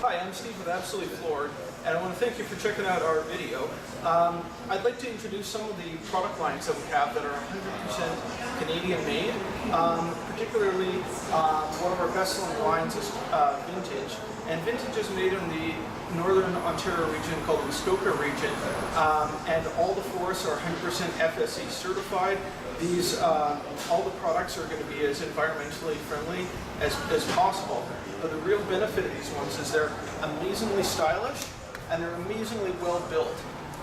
Hi, I'm Steve with Absolutely Floored, and I want to thank you for checking out our video. I'd like to introduce some of the product lines that we have that are 100% Canadian made. Particularly, one of our best-selling lines is Vintage, and Vintage is made in the Northern Ontario region called the Muskoka region, and all the floors are 100% FSC certified. These, all the products are going to be as environmentally friendly as possible. But the real benefit of these ones is they're amazingly stylish and they're amazingly well built.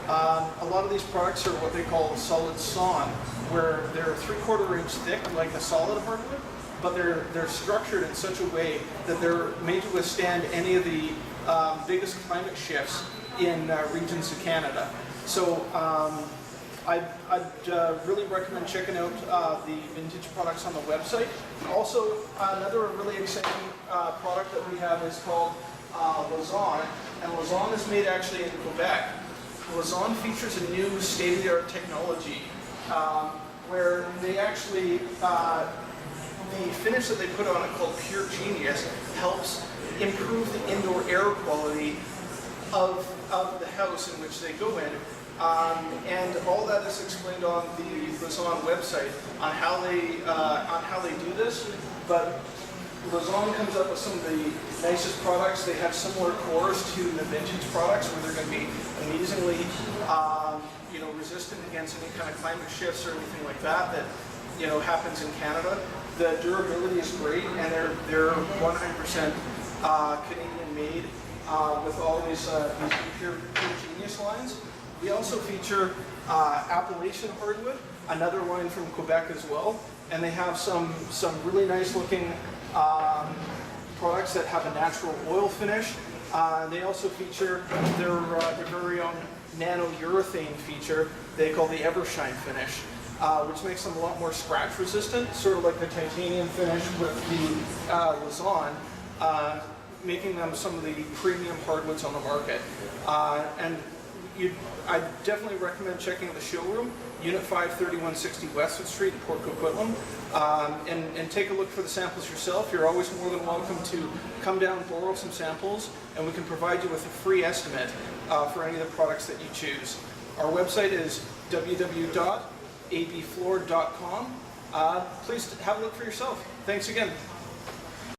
A lot of these products are what they call solid sawn, where they're 3/4 inch thick like the solid hardwood, but they're structured in such a way that they're made to withstand any of the biggest climate shifts in regions of Canada. So I'd really recommend checking out the Vintage products on the website. Also, another really exciting product that we have is called Lausanne, and Lausanne is made actually in Quebec. Lausanne features a new state-of-the-art technology where they actually, the finish that they put on it called Pure Genius helps improve the indoor air quality of the house in which they go in. And all that is explained on the Lausanne website on how they do this. But Lausanne comes up with some of the nicest products. They have similar cores to the Vintage products, where they're going to be amazingly, resistant against any kind of climate shifts or anything like that happens in Canada. The durability is great, and they're 100% Canadian made with all these Pure Genius lines. We also feature Appalachian hardwood, another line from Quebec as well, and they have some really nice looking products that have a natural oil finish. They also feature their very own nano-urethane feature they call the Evershine finish, which makes them a lot more scratch resistant, sort of like the titanium finish with the Lausanne, making them some of the premium hardwoods on the market. I definitely recommend checking out the showroom, Unit 5, 3160 Westwood Street in Port Coquitlam, and take a look for the samples yourself. You're always more than welcome to come down, borrow some samples, and we can provide you with a free estimate for any of the products that you choose. Our website is www.abfloored.com. Please have a look for yourself. Thanks again.